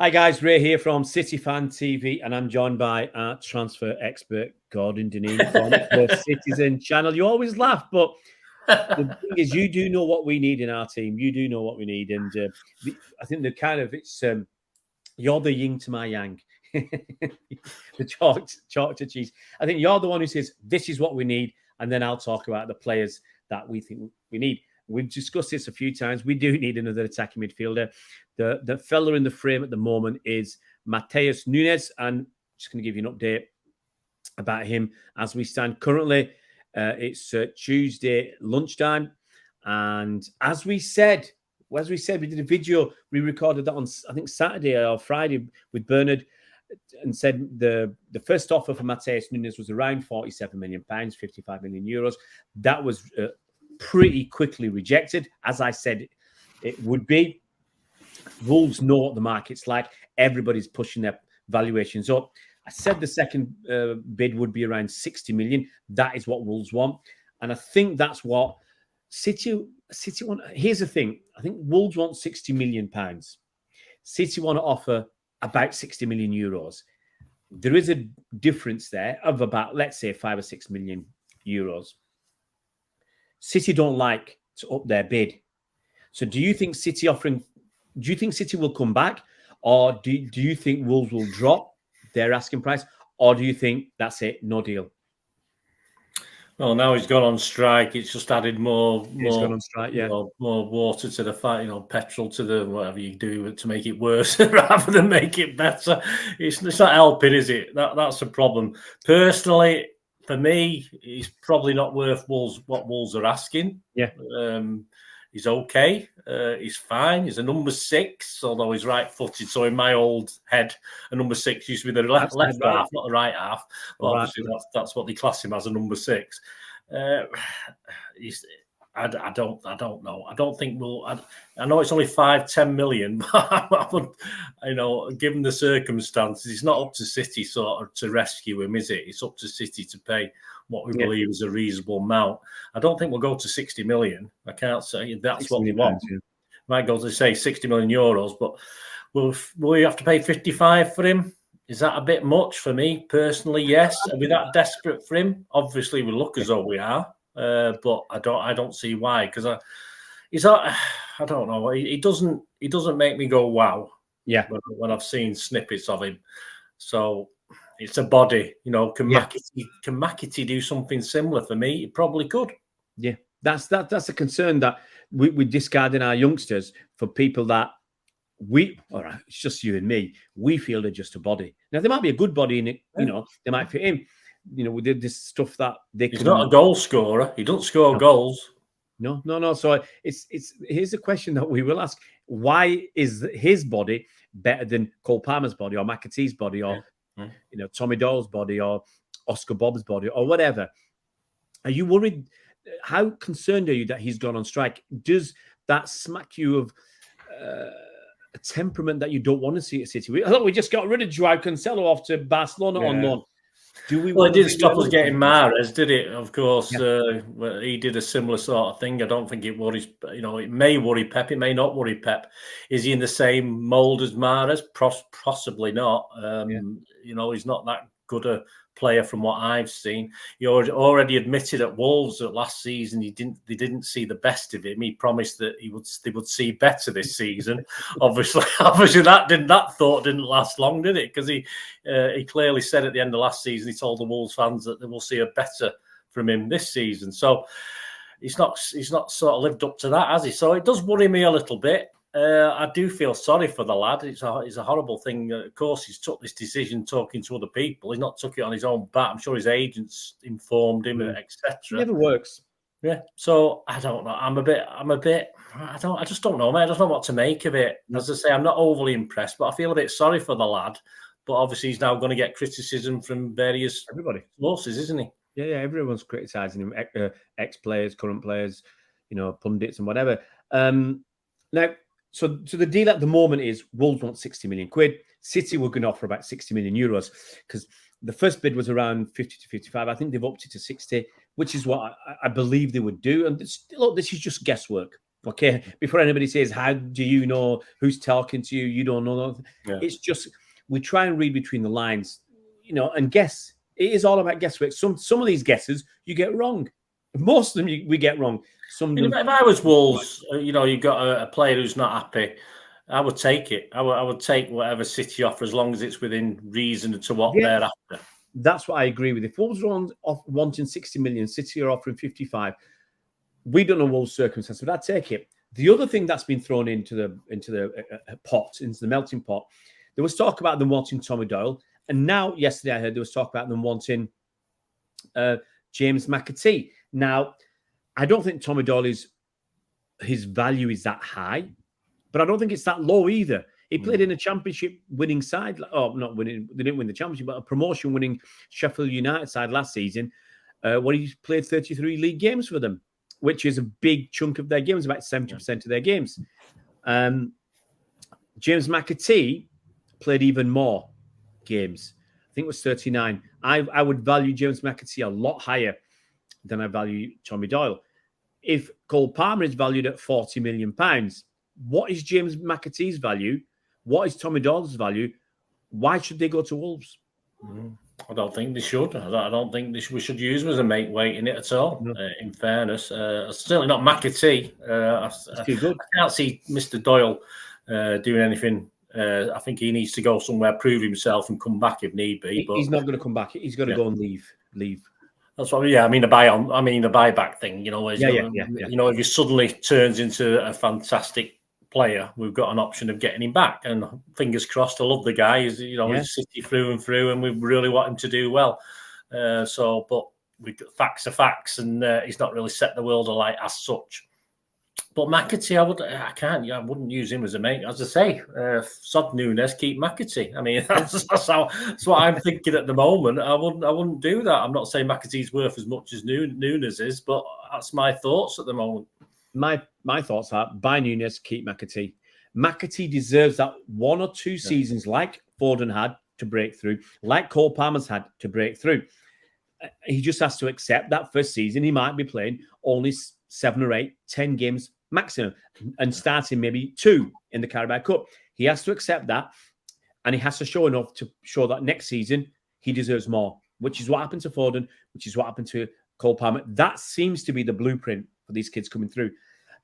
Hi guys, Ray here from City Fan TV, and I'm joined by our transfer expert Gordon Deneen from the Citizen channel. You always laugh, but the thing is, you do know what we need in our team. You do know what we need, and I think the kind of you're the yin to my yang, the chalk to cheese. I think you're the one who says this is what we need, and then I'll talk about the players that we think we need. We've discussed this a few times. We do need another attacking midfielder. The fella in the frame at the moment is Matheus Nunes, and just going to give you an update about him as we stand currently. It's Tuesday lunchtime, and as we said, we did a video. We recorded that on I think Saturday or Friday with Bernard, and said the first offer for Matheus Nunes was around £47 million, 55 million euros. That was pretty quickly rejected, as I said it would be. Wolves know what the market's like. Everybody's pushing their valuations up. I said the second bid would be around 60 million. That is what Wolves want. And I think that's what City want. Here's the thing. I think Wolves want 60 million pounds. City want to offer about 60 million euros. There is a difference there of about, let's say, 5 or 6 million euros. City don't like to up their bid. So do you think City will come back, or do you think Wolves will drop their asking price, or do you think that's it, no deal? Well, now he's gone on strike. It's just added more gone on strike, yeah. More water to the fire, petrol to the whatever you do to make it worse rather than make it better. It's not helping, is it? That's a problem. Personally, for me, he's probably not worth what Wolves are asking. Yeah. He's okay. He's fine. He's a number 6, although he's right-footed. So in my old head, a number 6 used to be the left half, not the right half. But obviously that's what they class him as, a number 6. I don't know. I don't think we'll. I know it's only 5-10 million, but given the circumstances, it's not up to City sort of to rescue him, is it? It's up to City to pay what we believe is a reasonable amount. I don't think we'll go to 60 million. I can't say that's what we want. Yeah. Might go to say 60 million euros, but will we have to pay 55 for him? Is that a bit much for me personally? Yes. Are we that desperate for him? Obviously, we look as though we are. But I don't see why, because I don't know. He doesn't make me go wow. Yeah. When I've seen snippets of him, so it's a body. Can McAtee do something similar for me? He probably could. Yeah, that's a concern that we're discarding our youngsters for people that all right, it's just you and me. We feel they're just a body. Now there might be a good body in it. Yeah. They might fit in. We did this stuff that he's not a goal scorer. He doesn't score goals. No. So here's the question that we will ask: why is his body better than Cole Palmer's body, or McAtee's body, or Tommy Doyle's body, or Oscar Bobb's body, or whatever? Are you worried? How concerned are you that he's gone on strike? Does that smack you of a temperament that you don't want to see at City? We just got rid of Joao Cancelo off to Barcelona on loan. Well, it didn't stop us getting Mahrez, did it? Of course, he did a similar sort of thing. I don't think it worries. It may worry Pep. It may not worry Pep. Is he in the same mould as Mahrez? Possibly not. He's not that good a player from what I've seen. He already admitted at Wolves that last season they didn't see the best of him. He promised that they would see better this season. obviously that thought didn't last long, did it? Because he clearly said at the end of last season, he told the Wolves fans that they will see a better from him this season. So he's not sort of lived up to that, has he? So it does worry me a little bit. I do feel sorry for the lad. It's a horrible thing. Of course, he's took this decision talking to other people. He's not took it on his own bat. I'm sure his agents informed him, etc. Never works. Yeah. So I don't know. I'm a bit. I just don't know, mate. I don't know what to make of it. As I say, I'm not overly impressed, but I feel a bit sorry for the lad. But obviously, he's now going to get criticism from various sources, isn't he? Yeah. Everyone's criticising him. Ex-players, current players, pundits and whatever. Now. So the deal at the moment is Wolves want 60 million quid. City were going to offer about 60 million euros because the first bid was around 50 to 55. I think they've upped it to 60, which is what I believe they would do. And look, this is just guesswork. Okay, before anybody says, how do you know who's talking to you? You don't know. Yeah. It's just we try and read between the lines, and guess. It is all about guesswork. Some of these guesses you get wrong. Most of them we get wrong. Some of them, if I was Wolves, you've got a player who's not happy, I would take it. I would take whatever City offer as long as it's within reason to what they're after. That's what I agree with. If Wolves are wanting 60 million, City are offering 55. We don't know Wolves' circumstances, but I'd take it. The other thing that's been thrown into the pot, into the melting pot, there was talk about them wanting Tommy Doyle, and now yesterday I heard there was talk about them wanting James McAtee. Now, I don't think Tommy Doyle his value is that high, but I don't think it's that low either. He played in a championship-winning side. Oh, not winning. They didn't win the championship, but a promotion-winning Sheffield United side last season, where he played 33 league games for them, which is a big chunk of their games, about 70% of their games. James McAtee played even more games. I think it was 39. I would value James McAtee a lot higher than I value Tommy Doyle. If Cole Palmer is valued at £40 million, what is James McAtee's value? What is Tommy Doyle's value? Why should they go to Wolves? I don't think they should. I don't think we should use him as a make weight in it at all. No. In fairness, certainly not McAtee. I can't see Mr. Doyle doing anything. I think he needs to go somewhere, prove himself, and come back if need be. But he's not going to come back. He's going to go and leave. That's what. Yeah, I mean the buyback thing. If he suddenly turns into a fantastic player, we've got an option of getting him back. And fingers crossed, I love the guy. He's City through and through, and we really want him to do well. But facts are facts, and he's not really set the world alight as such. But McAtee, I wouldn't use him as a mate. As I say, sod Nunes, keep McAtee. I mean, that's what I'm thinking at the moment. I wouldn't do that. I'm not saying McAtee's worth as much as Nunes is, but that's my thoughts at the moment. My thoughts are buy Nunes, keep McAtee. McAtee deserves that 1 or 2 seasons like Foden had to break through, like Cole Palmer's had to break through. He just has to accept that first season he might be playing only 7 or 8, 10 games maximum and starting maybe 2 in the Carabao Cup. He has to accept that, and he has to show enough to show that next season he deserves more, which is what happened to Foden, which is what happened to Cole Palmer. That seems to be the blueprint for these kids coming through.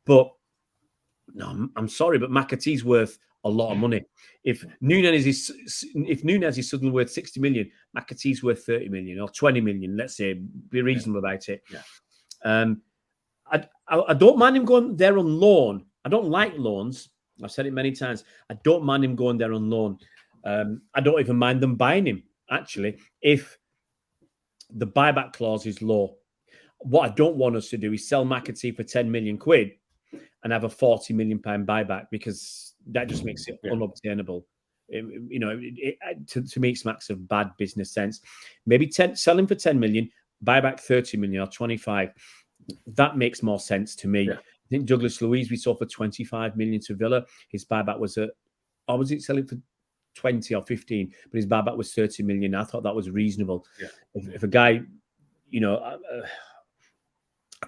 But no, I'm sorry, but McAtee's worth a lot of money. If Nunes is suddenly worth 60 million, McAtee's worth 30 million or 20 million, let's say, be reasonable about it. Yeah. I don't mind him going there on loan. I don't like loans. I've said it many times. I don't mind him going there on loan. I don't even mind them buying him, actually, if the buyback clause is low. What I don't want us to do is sell McAtee for 10 million quid and have a 40 million pound buyback, because that just makes it unobtainable. To me, it smacks of bad business sense. Maybe sell him for 10 million, buy back 30 million or 25. That makes more sense to me. Yeah. I think Douglas Luiz we saw for 25 million to Villa. His buyback was was it selling for 20 or 15? But his buyback was 30 million. I thought that was reasonable. Yeah. If a guy,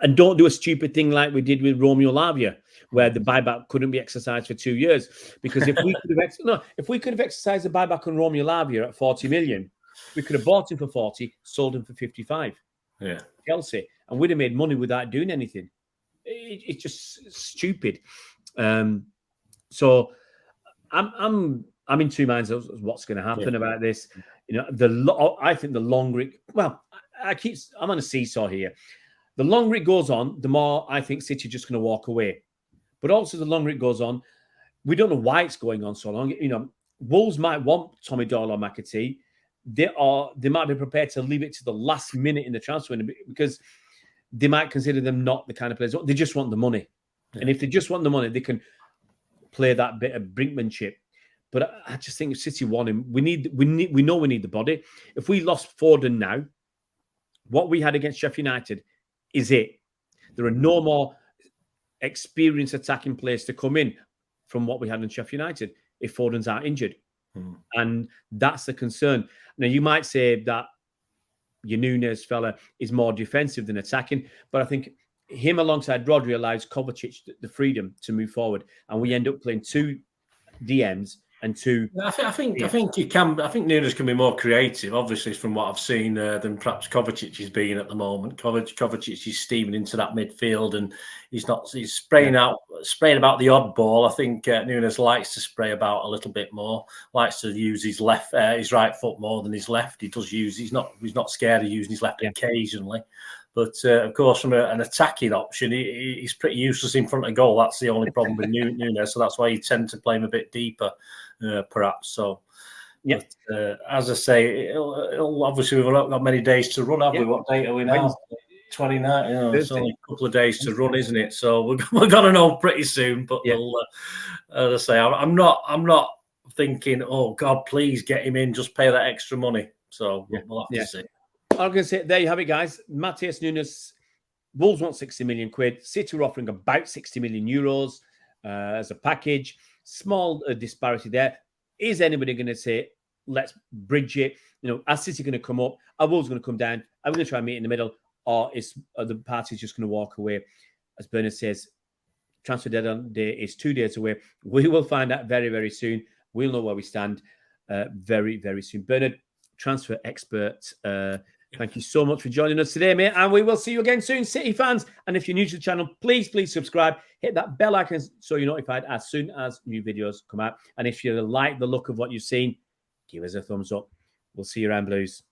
and don't do a stupid thing like we did with Romeo Lavia, where the buyback couldn't be exercised for 2 years. Because if we could have exercised the buyback on Romeo Lavia at 40 million, we could have bought him for 40, sold him for 55. Yeah, Chelsea, and we'd have made money without doing anything. It's just stupid. So I'm in two minds of what's going to happen about this. I think the longer it, I'm on a seesaw here. The longer it goes on, the more I think City are just going to walk away. But also, the longer it goes on, we don't know why it's going on so long. Wolves might want Tommy Doyle or McAtee. They might be prepared to leave it to the last minute in the transfer window, because they might consider them not the kind of players. They just want the money. Yeah. And if they just want the money, they can play that bit of brinkmanship. But I just think if City want him, we know we need the body. If we lost Foden now, what we had against Sheffield United is it. There are no more experienced attacking players to come in from what we had in Sheffield United if Foden's out injured. And that's the concern. Now, you might say that your Nunes fella is more defensive than attacking, but I think him alongside Rodri allows Kovacic the freedom to move forward, and we end up playing 2 DMs and 2. I think you can. I think Nunes can be more creative, obviously, from what I've seen than perhaps Kovacic is being at the moment. Kovacic is steaming into that midfield, and he's spraying about the odd ball. I think Nunes likes to spray about a little bit more. Likes to use his his right foot more than his left. He does use. He's not scared of using his left occasionally. But of course, from an attacking option, he's pretty useless in front of goal. That's the only problem with Nunes. So that's why you tend to play him a bit deeper, perhaps. So, yeah. But, as I say, it'll obviously we've not got many days to run, have we? What date are we now? 29. It's only a couple of days to run, isn't it? So we're gonna know pretty soon. But we'll, as I say, I'm not thinking, oh God, please get him in. Just pay that extra money. So we'll have to see. I'm going to say, there you have it, guys. Matheus Nunes, Wolves want 60 million quid. City are offering about 60 million euros as a package. Small disparity there. Is anybody going to say, let's bridge it? Are City going to come up? Are Wolves going to come down? Are we going to try and meet in the middle? Or are the parties just going to walk away? As Bernard says, transfer deadline day is 2 days away. We will find out very, very soon. We'll know where we stand very, very soon. Bernard, transfer expert, thank you so much for joining us today, mate. And we will see you again soon, City fans. And if you're new to the channel, please subscribe. Hit that bell icon so you're notified as soon as new videos come out. And if you like the look of what you've seen, give us a thumbs up. We'll see you around, Blues.